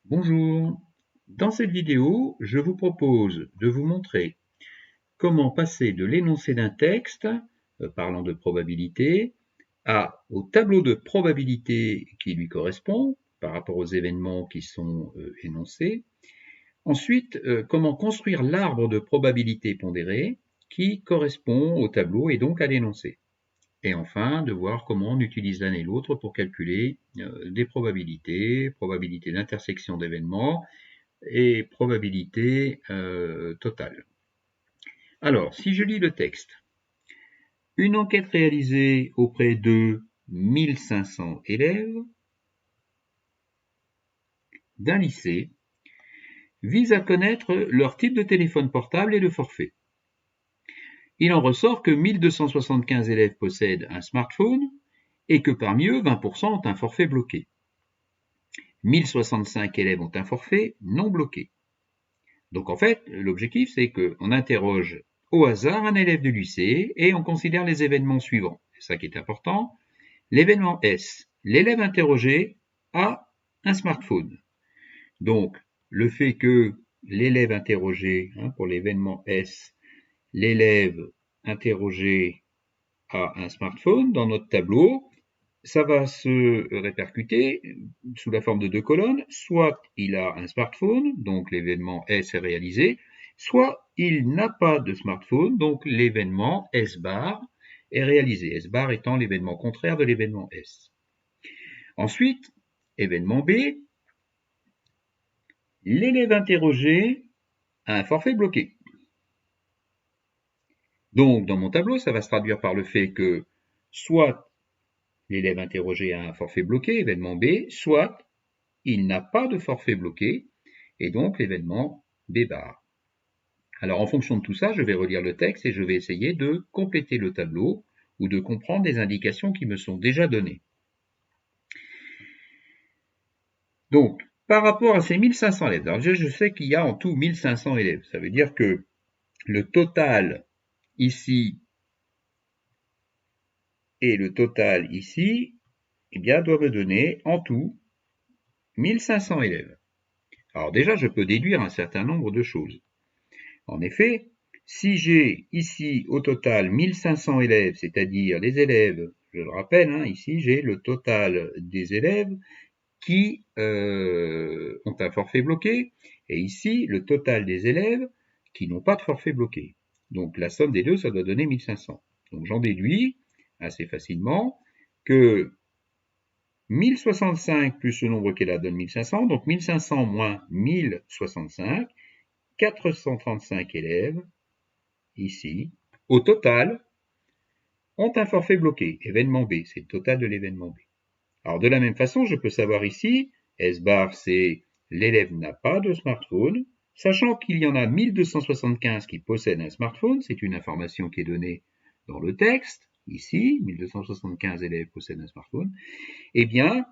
Bonjour, dans cette vidéo, je vous propose de vous montrer comment passer de l'énoncé d'un texte, parlant de probabilité, au tableau de probabilité qui lui correspond par rapport aux événements qui sont énoncés. Ensuite, comment construire l'arbre de probabilité pondérée qui correspond au tableau et donc à l'énoncé. Et enfin, de voir comment on utilise l'un et l'autre pour calculer des probabilités, probabilité d'intersection d'événements et probabilité totale. Alors, si je lis le texte, une enquête réalisée auprès de 1500 élèves d'un lycée vise à connaître leur type de téléphone portable et de forfait. Il en ressort que 1275 élèves possèdent un smartphone et que parmi eux, 20% ont un forfait bloqué. 1065 élèves ont un forfait non bloqué. Donc en fait, l'objectif, c'est qu'on interroge au hasard un élève du lycée et on considère les événements suivants. C'est ça qui est important. L'événement S, l'élève interrogé a un smartphone. Donc, le fait que l'élève interrogé, pour l'événement S, l'élève interrogé a un smartphone dans notre tableau, ça va se répercuter sous la forme de deux colonnes. Soit il a un smartphone, donc l'événement S est réalisé, soit il n'a pas de smartphone, donc l'événement S bar est réalisé. S bar étant l'événement contraire de l'événement S. Ensuite, événement B, l'élève interrogé a un forfait bloqué. Donc, dans mon tableau, ça va se traduire par le fait que soit l'élève interrogé a un forfait bloqué, événement B, soit il n'a pas de forfait bloqué, et donc l'événement B bar. Alors en fonction de tout ça, je vais relire le texte et je vais essayer de compléter le tableau ou de comprendre les indications qui me sont déjà données. Donc, par rapport à ces 1500 élèves, alors je sais qu'il y a en tout 1500 élèves. Ça veut dire que le total ici et le total ici, eh bien, doivent me donner en tout 1500 élèves. Alors déjà, je peux déduire un certain nombre de choses. En effet, si j'ai ici au total 1500 élèves, c'est-à-dire les élèves, je le rappelle, ici j'ai le total des élèves qui ont un forfait bloqué, et ici le total des élèves qui n'ont pas de forfait bloqué. Donc la somme des deux, ça doit donner 1500. Donc j'en déduis assez facilement que 1065 plus ce nombre qui est là donne 1500, donc 1500 moins 1065, 435 élèves, ici, au total, ont un forfait bloqué, événement B, c'est le total de l'événement B. Alors de la même façon, je peux savoir ici, S bar c'est l'élève n'a pas de smartphone, sachant qu'il y en a 1275 qui possèdent un smartphone, c'est une information qui est donnée dans le texte, ici, 1275 élèves possèdent un smartphone, eh bien,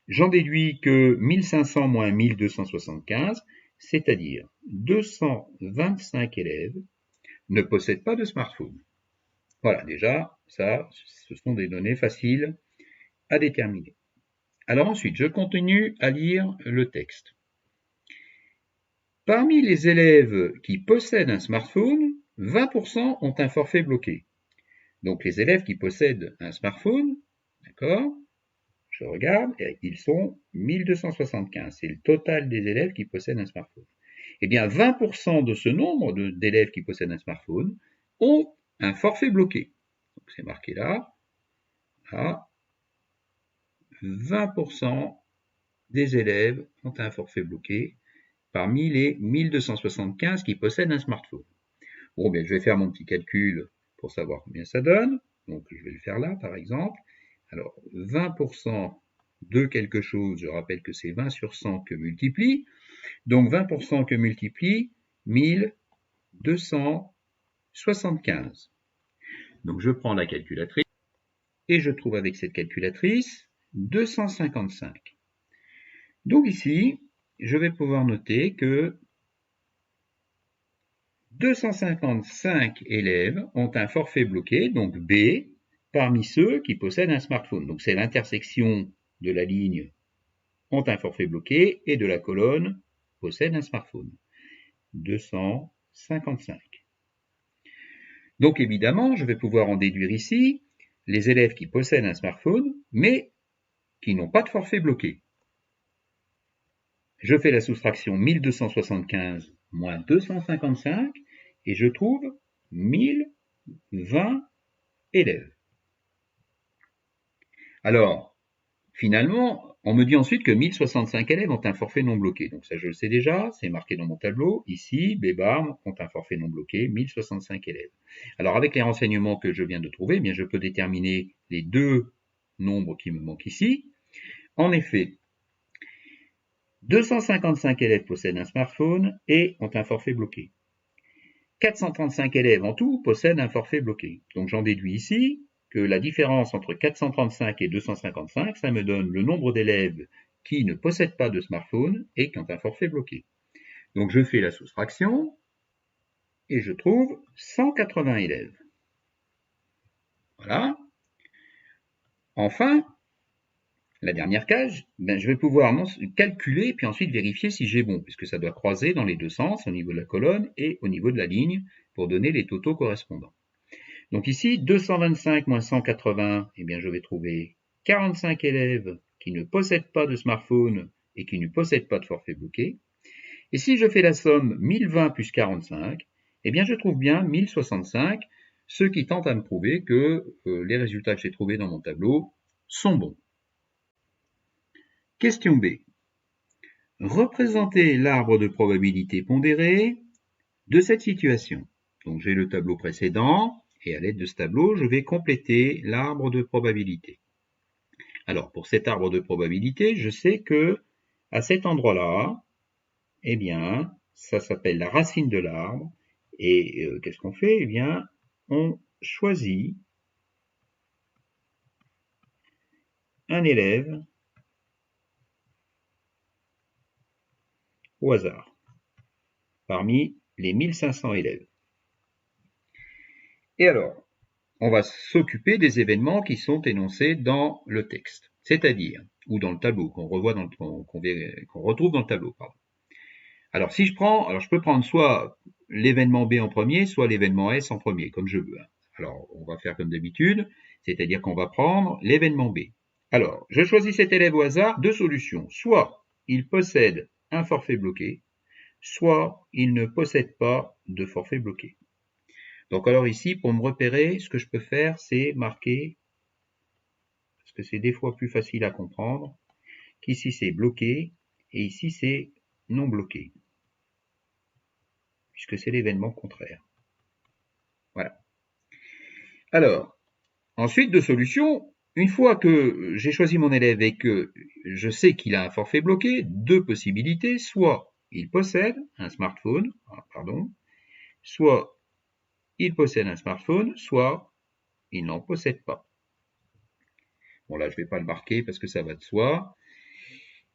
j'en déduis que 1500 moins 1275, c'est-à-dire 225 élèves, ne possèdent pas de smartphone. Voilà, déjà, ça, ce sont des données faciles à déterminer. Alors ensuite, je continue à lire le texte. Parmi les élèves qui possèdent un smartphone, 20% ont un forfait bloqué. Donc les élèves qui possèdent un smartphone, d'accord, je regarde, ils sont 1275. C'est le total des élèves qui possèdent un smartphone. Eh bien, 20% de ce nombre d'élèves qui possèdent un smartphone ont un forfait bloqué. Donc c'est marqué là, à 20% des élèves ont un forfait bloqué parmi les 1275 qui possèdent un smartphone. Bon, bien, je vais faire mon petit calcul pour savoir combien ça donne. Donc, je vais le faire là, par exemple. Alors, 20% de quelque chose, je rappelle que c'est 20 sur 100 que multiplie. Donc, 20% que multiplie 1275. Donc, je prends la calculatrice et je trouve avec cette calculatrice 255. Donc ici, je vais pouvoir noter que 255 élèves ont un forfait bloqué, donc B, parmi ceux qui possèdent un smartphone. Donc c'est l'intersection de la ligne ont un forfait bloqué et de la colonne possèdent un smartphone. 255. Donc évidemment, je vais pouvoir en déduire ici les élèves qui possèdent un smartphone, mais qui n'ont pas de forfait bloqué. Je fais la soustraction 1275 moins 255 et je trouve 1020 élèves. Alors, finalement, on me dit ensuite que 1065 élèves ont un forfait non bloqué. Donc ça, je le sais déjà, c'est marqué dans mon tableau. Ici, Bébarme ont un forfait non bloqué, 1065 élèves. Alors, avec les renseignements que je viens de trouver, eh bien, je peux déterminer les deux nombres qui me manquent ici. En effet, 255 élèves possèdent un smartphone et ont un forfait bloqué. 435 élèves en tout possèdent un forfait bloqué. Donc j'en déduis ici que la différence entre 435 et 255, ça me donne le nombre d'élèves qui ne possèdent pas de smartphone et qui ont un forfait bloqué. Donc je fais la soustraction et je trouve 180 élèves. Voilà. Enfin, la dernière case, je vais pouvoir calculer puis ensuite vérifier si j'ai bon, puisque ça doit croiser dans les deux sens, au niveau de la colonne et au niveau de la ligne, pour donner les totaux correspondants. Donc ici, 225 moins 180, eh bien je vais trouver 45 élèves qui ne possèdent pas de smartphone et qui ne possèdent pas de forfait bloqué. Et si je fais la somme 1020 plus 45, eh bien je trouve bien 1065, ce qui tente à me prouver que les résultats que j'ai trouvés dans mon tableau sont bons. Question B. Représentez l'arbre de probabilité pondérée de cette situation. Donc j'ai le tableau précédent, et à l'aide de ce tableau, je vais compléter l'arbre de probabilité. Alors, pour cet arbre de probabilité, je sais que à cet endroit-là, eh bien, ça s'appelle la racine de l'arbre. Et qu'est-ce qu'on fait? Eh bien, on choisit un élève au hasard parmi les 1500 élèves. Et alors, on va s'occuper des événements qui sont énoncés dans le texte, c'est-à-dire, ou dans le tableau, qu'on retrouve dans le tableau. Pardon. Alors, si je prends, je peux prendre soit l'événement B en premier, soit l'événement S en premier, comme je veux. Alors, on va faire comme d'habitude, c'est-à-dire qu'on va prendre l'événement B. Alors, je choisis cet élève au hasard, deux solutions. Soit il possède un forfait bloqué, soit il ne possède pas de forfait bloqué. Donc alors ici, pour me repérer, ce que je peux faire, c'est marquer, parce que c'est des fois plus facile à comprendre, qu'ici c'est bloqué, et ici c'est non bloqué, puisque c'est l'événement contraire. Voilà. Alors, ensuite, deux solutions. Une fois que j'ai choisi mon élève et que je sais qu'il a un forfait bloqué, deux possibilités, soit il possède un smartphone, soit il possède un smartphone, soit il n'en possède pas. Bon là, je ne vais pas le marquer parce que ça va de soi.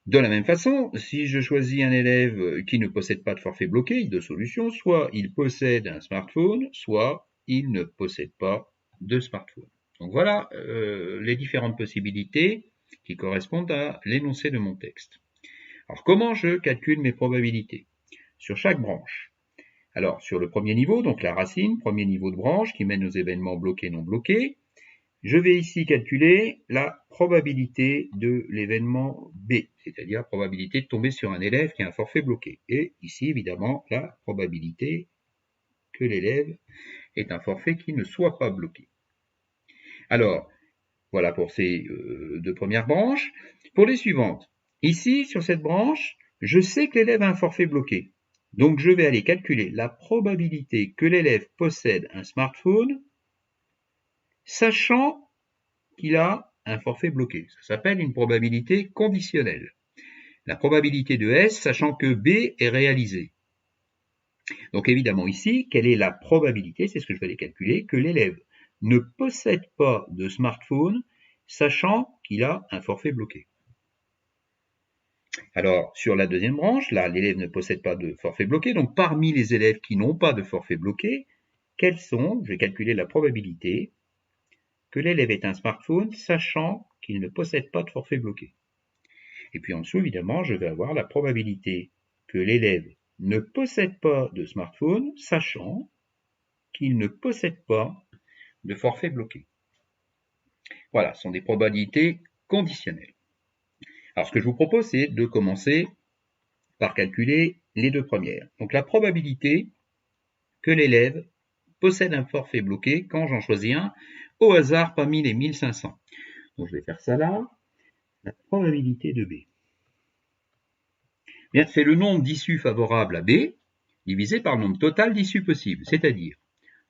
De la même façon, si je choisis un élève qui ne possède pas de forfait bloqué, deux solutions, soit il possède un smartphone, soit il ne possède pas de smartphone. Donc voilà les différentes possibilités qui correspondent à l'énoncé de mon texte. Alors comment je calcule mes probabilités? Sur chaque branche. Alors sur le premier niveau, donc la racine, premier niveau de branche qui mène aux événements bloqués non bloqués, je vais ici calculer la probabilité de l'événement B, c'est-à-dire la probabilité de tomber sur un élève qui a un forfait bloqué. Et ici, évidemment, la probabilité que l'élève ait un forfait qui ne soit pas bloqué. Alors, voilà pour ces deux premières branches. Pour les suivantes, ici, sur cette branche, je sais que l'élève a un forfait bloqué. Donc, je vais aller calculer la probabilité que l'élève possède un smartphone, sachant qu'il a un forfait bloqué. Ça s'appelle une probabilité conditionnelle. La probabilité de S, sachant que B est réalisé. Donc évidemment ici, quelle est la probabilité, c'est ce que je vais aller calculer, que l'élève ne possède pas de smartphone, sachant qu'il a un forfait bloqué. Alors, sur la deuxième branche, là, l'élève ne possède pas de forfait bloqué, donc parmi les élèves qui n'ont pas de forfait bloqué, quels sont, je vais calculer la probabilité, que l'élève ait un smartphone, sachant qu'il ne possède pas de forfait bloqué. Et puis en dessous, évidemment, je vais avoir la probabilité que l'élève ne possède pas de smartphone, sachant qu'il ne possède pas de forfait bloqué. Voilà, ce sont des probabilités conditionnelles. Alors ce que je vous propose, c'est de commencer par calculer les deux premières. Donc la probabilité que l'élève possède un forfait bloqué quand j'en choisis un au hasard parmi les 1500. Donc je vais faire ça là. La probabilité de B. Bien, c'est le nombre d'issues favorables à B divisé par le nombre total d'issues possibles, c'est-à-dire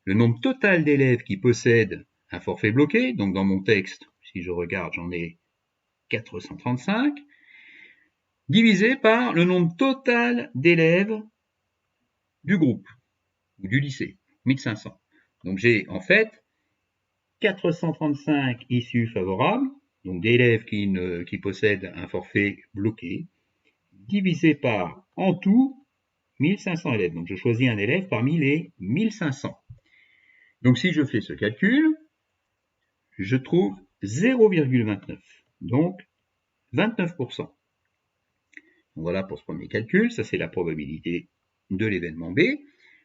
le nombre total d'élèves qui possèdent un forfait bloqué. Donc dans mon texte, si je regarde, j'en ai 435, divisé par le nombre total d'élèves du groupe ou du lycée, 1500. Donc j'ai en fait 435 issues favorables, donc d'élèves qui possèdent un forfait bloqué, divisé par en tout 1500 élèves. Donc je choisis un élève parmi les 1500. Donc si je fais ce calcul, je trouve 0,29, donc 29%. Donc voilà pour ce premier calcul, ça c'est la probabilité de l'événement B.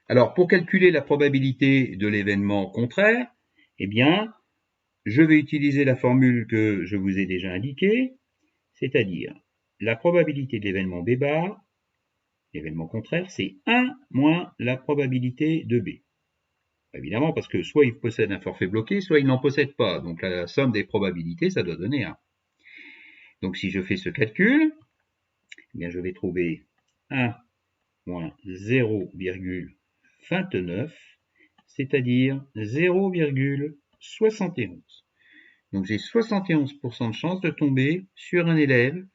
Alors pour calculer la probabilité de l'événement contraire, eh bien, je vais utiliser la formule que je vous ai déjà indiquée, c'est-à-dire la probabilité de l'événement B bar, l'événement contraire, c'est 1 moins la probabilité de B. Évidemment, parce que soit il possède un forfait bloqué, soit il n'en possède pas. Donc la somme des probabilités, ça doit donner 1. Donc si je fais ce calcul, eh bien, je vais trouver 1 moins 0,29, c'est-à-dire 0,71. Donc j'ai 71% de chance de tomber sur un élève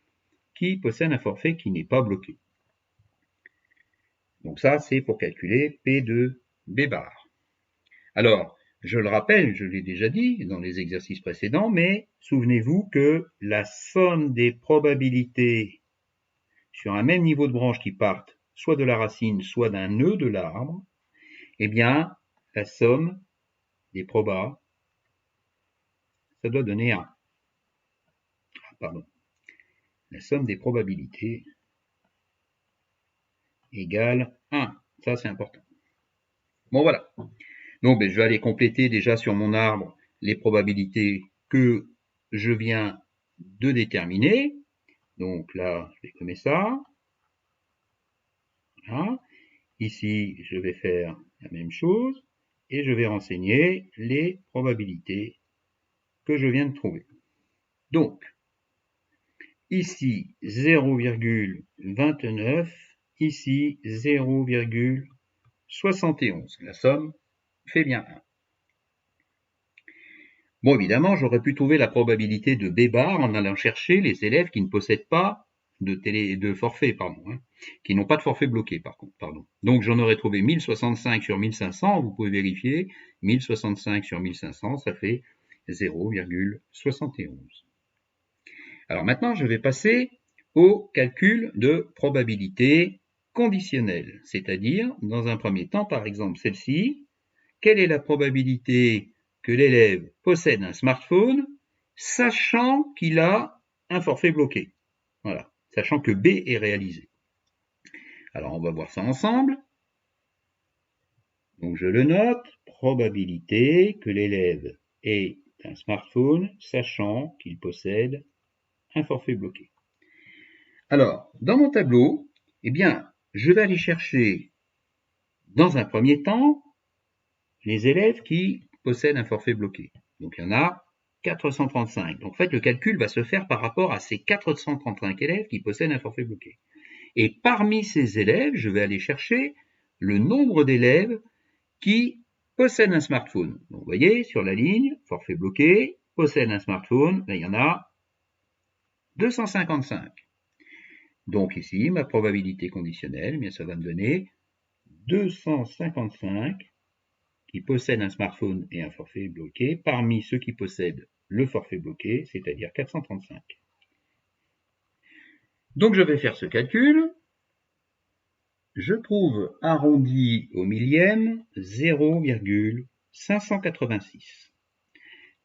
qui possède un forfait qui n'est pas bloqué. Donc ça, c'est pour calculer P de B bar. Alors, je le rappelle, je l'ai déjà dit dans les exercices précédents, mais souvenez-vous que la somme des probabilités sur un même niveau de branche qui partent soit de la racine, soit d'un nœud de l'arbre, eh bien, la somme des probas, ça doit donner 1. La somme des probabilités égale 1. Ça, c'est important. Bon, voilà. Donc, je vais aller compléter déjà sur mon arbre les probabilités que je viens de déterminer. Donc là, je vais gommer ça. Voilà. Ici, je vais faire la même chose et je vais renseigner les probabilités que je viens de trouver. Donc, ici 0,29, ici 0,71. La somme fait bien 1. Bon, évidemment, j'aurais pu trouver la probabilité de B bar en allant chercher les élèves qui ne possèdent pas de forfait, qui n'ont pas de forfait bloqué, par contre, Donc, j'en aurais trouvé 1065 sur 1500, vous pouvez vérifier, 1065 sur 1500, ça fait 0,71. Alors maintenant, je vais passer au calcul de probabilité conditionnelle, c'est-à-dire, dans un premier temps, par exemple celle-ci, quelle est la probabilité que l'élève possède un smartphone, sachant qu'il a un forfait bloqué. Voilà, sachant que B est réalisé. Alors on va voir ça ensemble. Donc je le note, probabilité que l'élève ait un smartphone, sachant qu'il possède un forfait bloqué. Alors, dans mon tableau, eh bien, je vais aller chercher, dans un premier temps, les élèves qui possèdent un forfait bloqué. Donc il y en a 435. Donc en fait, le calcul va se faire par rapport à ces 435 élèves qui possèdent un forfait bloqué. Et parmi ces élèves, je vais aller chercher le nombre d'élèves qui possèdent un smartphone. Donc vous voyez, sur la ligne, forfait bloqué, possède un smartphone, là, il y en a 255. Donc ici, ma probabilité conditionnelle, eh bien, ça va me donner 255 qui possèdent un smartphone et un forfait bloqué parmi ceux qui possèdent le forfait bloqué, c'est-à-dire 435. Donc je vais faire ce calcul. Je trouve arrondi au millième 0,586.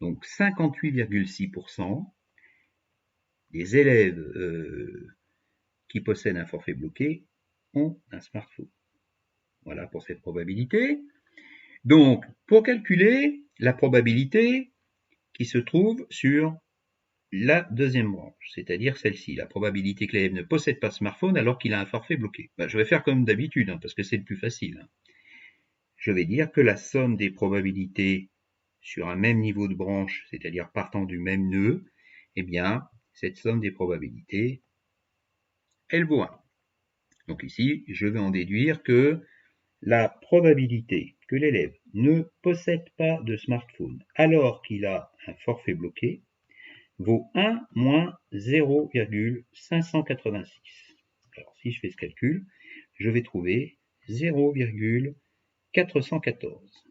Donc 58,6%. les élèves qui possèdent un forfait bloqué ont un smartphone. Voilà pour cette probabilité. Donc, pour calculer la probabilité qui se trouve sur la deuxième branche, c'est-à-dire celle-ci, la probabilité que l'élève ne possède pas de smartphone alors qu'il a un forfait bloqué. Je vais faire comme d'habitude, parce que c'est le plus facile. Je vais dire que la somme des probabilités sur un même niveau de branche, c'est-à-dire partant du même nœud, eh bien, cette somme des probabilités, elle vaut 1. Donc ici, je vais en déduire que la probabilité que l'élève ne possède pas de smartphone alors qu'il a un forfait bloqué vaut 1 moins 0,586. Alors si je fais ce calcul, je vais trouver 0,414.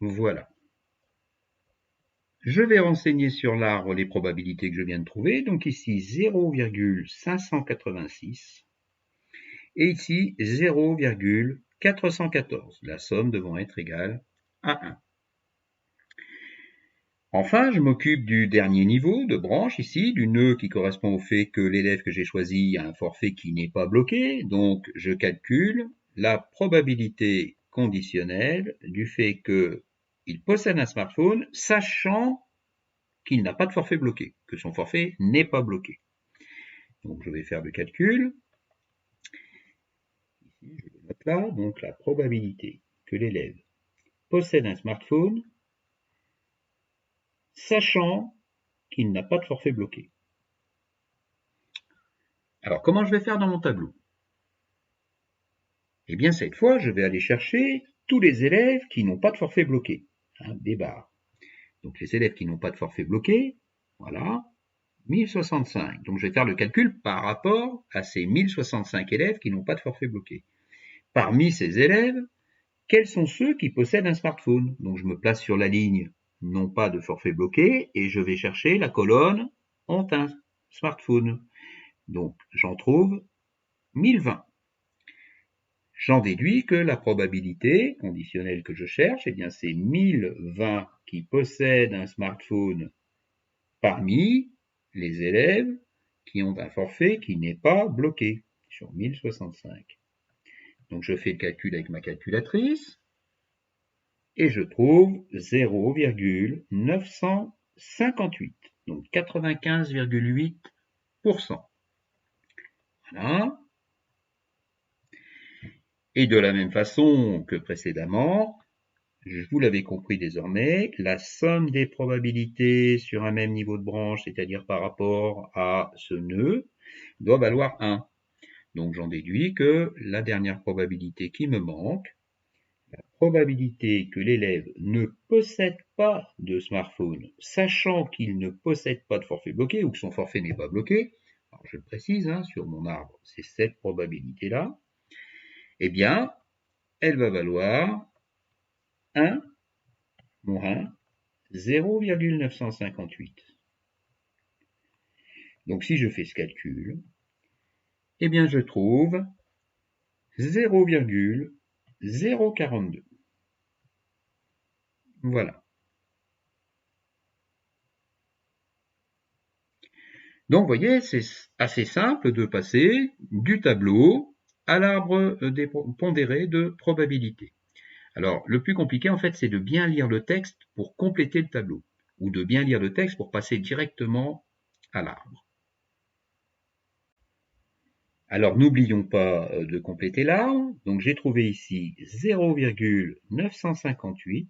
Voilà. Je vais renseigner sur l'arbre les probabilités que je viens de trouver. Donc ici 0,586 et ici 0,414. La somme devant être égale à 1. Enfin, je m'occupe du dernier niveau de branche ici, du nœud qui correspond au fait que l'élève que j'ai choisi a un forfait qui n'est pas bloqué. Donc je calcule la probabilité conditionnelle du fait qu'il possède un smartphone, sachant qu'il n'a pas de forfait bloqué, que son forfait n'est pas bloqué. Donc je vais faire le calcul. Ici, je le note là. Donc la probabilité que l'élève possède un smartphone, sachant qu'il n'a pas de forfait bloqué. Alors comment je vais faire dans mon tableau? Eh bien cette fois, je vais aller chercher tous les élèves qui n'ont pas de forfait bloqué. Des barres. Donc les élèves qui n'ont pas de forfait bloqué, voilà, 1065. Donc je vais faire le calcul par rapport à ces 1065 élèves qui n'ont pas de forfait bloqué. Parmi ces élèves, quels sont ceux qui possèdent un smartphone? Donc je me place sur la ligne non pas de forfait bloqué et je vais chercher la colonne ont un smartphone. Donc j'en trouve 1020. J'en déduis que la probabilité conditionnelle que je cherche, eh bien c'est 1020 qui possèdent un smartphone parmi les élèves qui ont un forfait qui n'est pas bloqué sur 1065. Donc je fais le calcul avec ma calculatrice et je trouve 0,958, donc 95,8%. Voilà. Et de la même façon que précédemment, vous l'avez compris désormais, la somme des probabilités sur un même niveau de branche, c'est-à-dire par rapport à ce nœud, doit valoir 1. Donc j'en déduis que la dernière probabilité qui me manque, la probabilité que l'élève ne possède pas de smartphone, sachant qu'il ne possède pas de forfait bloqué ou que son forfait n'est pas bloqué, alors je le précise, sur mon arbre, c'est cette probabilité-là, eh bien, elle va valoir 1 moins 0,958. Donc si je fais ce calcul, eh bien je trouve 0,042. Voilà. Donc vous voyez, c'est assez simple de passer du tableau à l'arbre pondéré de probabilité. Alors, le plus compliqué, en fait, c'est de bien lire le texte pour compléter le tableau, ou de bien lire le texte pour passer directement à l'arbre. Alors, n'oublions pas de compléter l'arbre. Donc, j'ai trouvé ici 0,958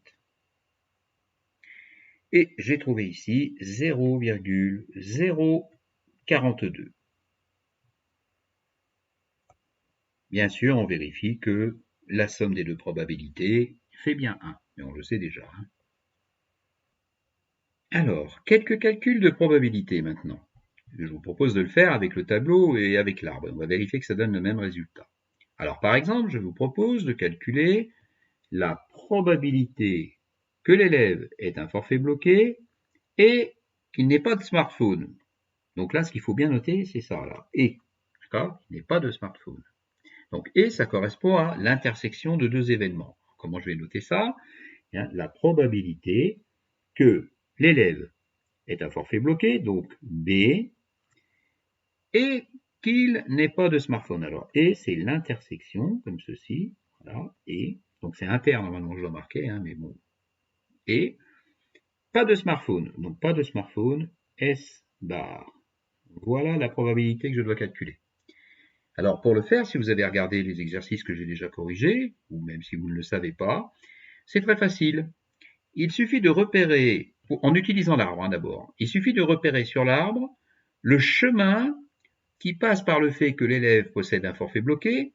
et j'ai trouvé ici 0,042. Bien sûr, on vérifie que la somme des deux probabilités fait bien 1, mais on le sait déjà. Alors, quelques calculs de probabilité maintenant. Je vous propose de le faire avec le tableau et avec l'arbre. On va vérifier que ça donne le même résultat. Alors, par exemple, je vous propose de calculer la probabilité que l'élève ait un forfait bloqué et qu'il n'ait pas de smartphone. Donc là, ce qu'il faut bien noter, c'est ça, là. Et, d'accord, il n'ait pas de smartphone. Donc, et ça correspond à l'intersection de deux événements. Comment je vais noter ça? Bien, la probabilité que l'élève est un forfait bloqué, donc B, et qu'il n'ait pas de smartphone. Alors, et c'est l'intersection, comme ceci, voilà, et, donc c'est inter, normalement je dois marquer, hein, mais bon, et, pas de smartphone, donc pas de smartphone, S bar. Voilà la probabilité que je dois calculer. Alors, pour le faire, si vous avez regardé les exercices que j'ai déjà corrigés, ou même si vous ne le savez pas, c'est très facile. Il suffit de repérer, en utilisant l'arbre d'abord, il suffit de repérer sur l'arbre le chemin qui passe par le fait que l'élève possède un forfait bloqué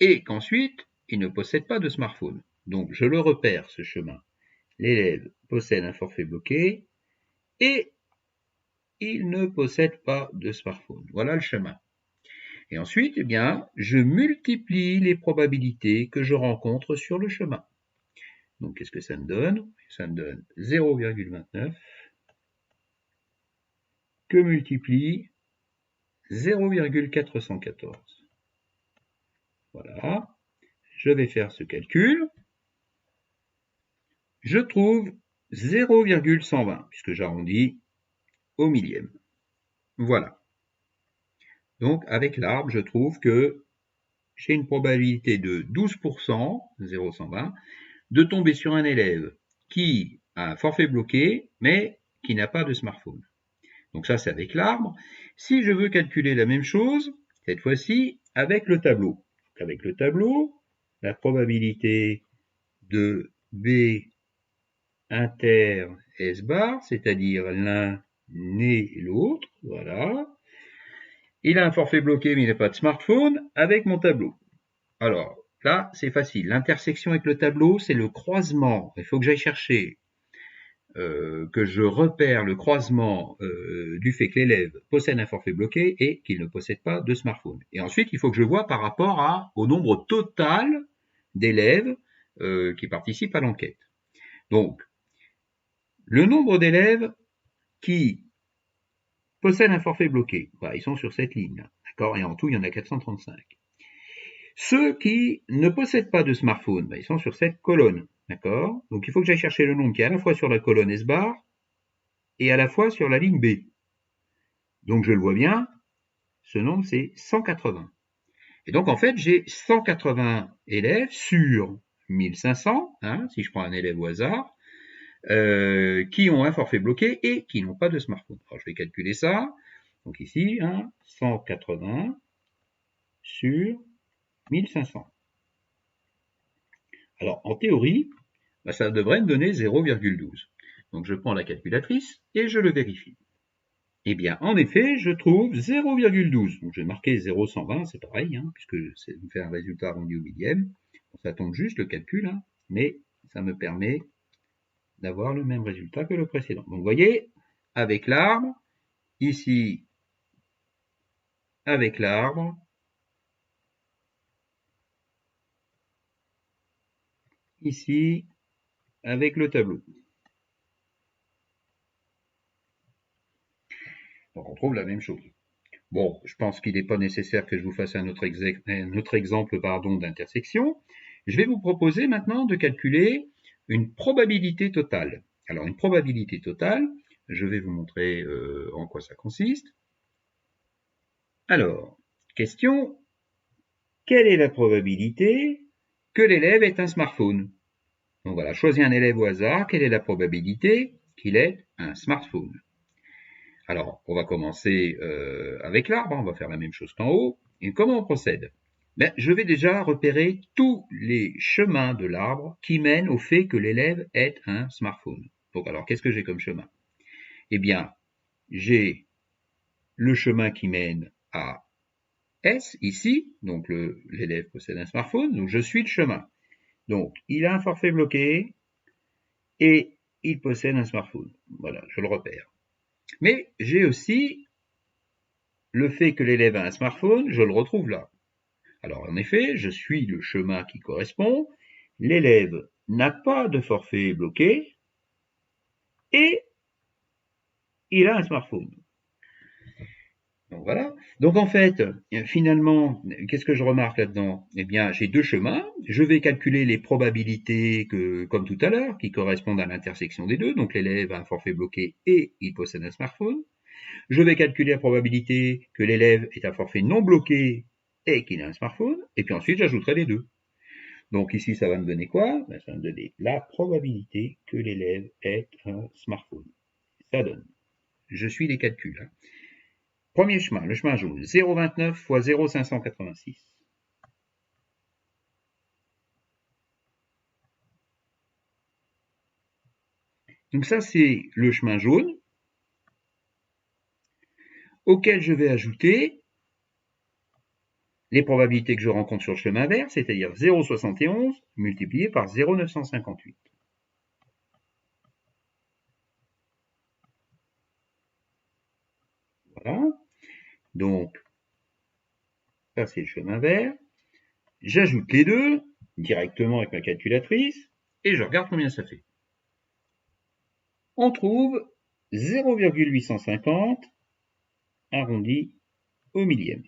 et qu'ensuite il ne possède pas de smartphone. Donc je le repère, ce chemin. L'élève possède un forfait bloqué et il ne possède pas de smartphone. Voilà le chemin. Et ensuite, eh bien, je multiplie les probabilités que je rencontre sur le chemin. Donc, qu'est-ce que ça me donne? Ça me donne 0,29 que multiplie 0,414. Voilà. Je vais faire ce calcul. Je trouve 0,120, puisque j'arrondis au millième. Voilà. Donc, avec l'arbre, je trouve que j'ai une probabilité de 12%, 0,120, de tomber sur un élève qui a un forfait bloqué, mais qui n'a pas de smartphone. Donc ça, c'est avec l'arbre. Si je veux calculer la même chose, cette fois-ci, avec le tableau. Donc avec le tableau, la probabilité de B inter S bar, c'est-à-dire l'un et l'autre, voilà. Il a un forfait bloqué, mais il n'a pas de smartphone, avec mon tableau. Alors, là, c'est facile. L'intersection avec le tableau, c'est le croisement. Il faut que j'aille chercher, que je repère le croisement du fait que l'élève possède un forfait bloqué et qu'il ne possède pas de smartphone. Et ensuite, il faut que je vois par rapport au nombre total d'élèves qui participent à l'enquête. Donc, le nombre d'élèves qui possèdent un forfait bloqué, ils sont sur cette ligne, d'accord, et en tout, il y en a 435. Ceux qui ne possèdent pas de smartphone, ils sont sur cette colonne, d'accord? Donc il faut que j'aille chercher le nombre qui est à la fois sur la colonne S bar et à la fois sur la ligne B. Donc je le vois bien, ce nombre c'est 180. Et donc en fait j'ai 180 élèves sur 1500, si je prends un élève au hasard, qui ont un forfait bloqué et qui n'ont pas de smartphone. Alors je vais calculer ça. Donc ici, 180 sur 1500. Alors, en théorie, ça devrait me donner 0,12. Donc, je prends la calculatrice et je le vérifie. Eh bien, en effet, je trouve 0,12. Donc, je vais marquer 0,120, c'est pareil, puisque ça me fait un résultat arrondi au millième. Bon, ça tombe juste le calcul, mais ça me permet d'avoir le même résultat que le précédent. Donc, vous voyez, avec l'arbre, ici, avec l'arbre, ici, avec le tableau. Donc on trouve la même chose. Bon, je pense qu'il n'est pas nécessaire que je vous fasse un autre exemple d'intersection. Je vais vous proposer maintenant de calculer une probabilité totale. Alors une probabilité totale, je vais vous montrer en quoi ça consiste. Alors, question, quelle est la probabilité que l'élève ait un smartphone? Donc voilà, choisis un élève au hasard, quelle est la probabilité qu'il ait un smartphone? Alors, on va commencer avec l'arbre, on va faire la même chose qu'en haut. Et comment on procède? Je vais déjà repérer tous les chemins de l'arbre qui mènent au fait que l'élève ait un smartphone. Donc, alors, qu'est-ce que j'ai comme chemin? Eh bien, j'ai le chemin qui mène à S, ici, donc l'élève possède un smartphone, donc je suis le chemin. Donc, il a un forfait bloqué et il possède un smartphone. Voilà, je le repère. Mais j'ai aussi le fait que l'élève a un smartphone, je le retrouve là. Alors en effet, je suis le chemin qui correspond. L'élève n'a pas de forfait bloqué et il a un smartphone. Donc voilà. Donc en fait, finalement, qu'est-ce que je remarque là-dedans? Eh bien, j'ai deux chemins. Je vais calculer les probabilités comme tout à l'heure, qui correspondent à l'intersection des deux. Donc l'élève a un forfait bloqué et il possède un smartphone. Je vais calculer la probabilité que l'élève ait un forfait non bloqué et qu'il ait un smartphone. Et puis ensuite, j'ajouterai les deux. Donc ici, ça va me donner quoi? Ça va me donner la probabilité que l'élève ait un smartphone. Ça donne. Je suis les calculs. Hein. Premier chemin, le chemin jaune, 0,29 fois 0,586. Donc ça, c'est le chemin jaune auquel je vais ajouter les probabilités que je rencontre sur le chemin vert, c'est-à-dire 0,71 multiplié par 0,958. Voilà. Donc, ça c'est le chemin vert. J'ajoute les deux directement avec ma calculatrice et je regarde combien ça fait. On trouve 0,850 arrondi au millième.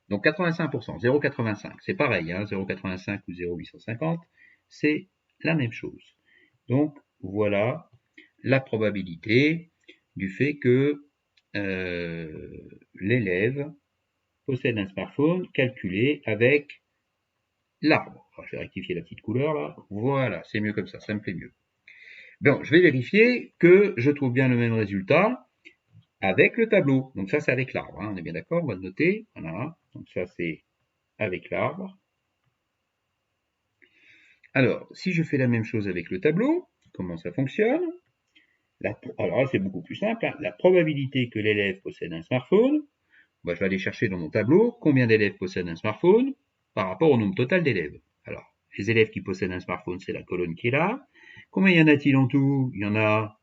Donc 85%, 0,85, c'est pareil, hein, 0,85 ou 0,850, c'est la même chose. Donc voilà la probabilité du fait que l'élève possède un smartphone calculé avec l'arbre. Je vais rectifier la petite couleur là. Voilà, c'est mieux comme ça me plaît mieux. Bon, je vais vérifier que je trouve bien le même résultat avec le tableau. Donc ça, c'est avec l'arbre, hein, on est bien d'accord, on va le noter. Voilà, donc ça, c'est avec l'arbre. Alors, si je fais la même chose avec le tableau, comment ça fonctionne? Alors là, c'est beaucoup plus simple. Hein. La probabilité que l'élève possède un smartphone, je vais aller chercher dans mon tableau combien d'élèves possèdent un smartphone par rapport au nombre total d'élèves. Alors, les élèves qui possèdent un smartphone, c'est la colonne qui est là. Combien y en a-t-il en tout? Il y en a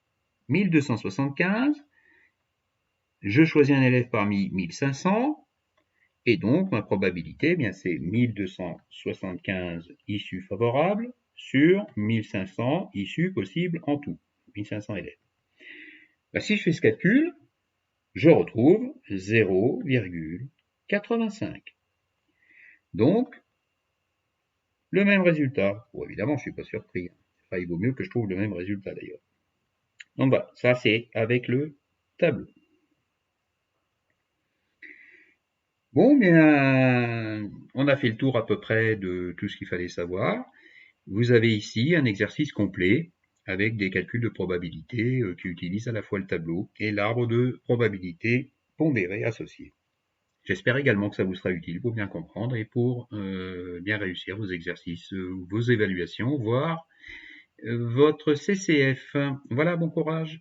1275. Je choisis un élève parmi 1500. Et donc, ma probabilité, eh bien, c'est 1275 issues favorables sur 1500 issues possibles en tout. 1500 élèves. Si je fais ce calcul, je retrouve 0,85. Donc, le même résultat. Bon, évidemment, je ne suis pas surpris. Enfin, il vaut mieux que je trouve le même résultat d'ailleurs. Donc voilà, ça c'est avec le tableau. Bon, bien, on a fait le tour à peu près de tout ce qu'il fallait savoir. Vous avez ici un exercice complet avec des calculs de probabilité qui utilisent à la fois le tableau et l'arbre de probabilité pondéré associé. J'espère également que ça vous sera utile pour bien comprendre et pour bien réussir vos exercices, vos évaluations, voire votre CCF. Voilà, bon courage.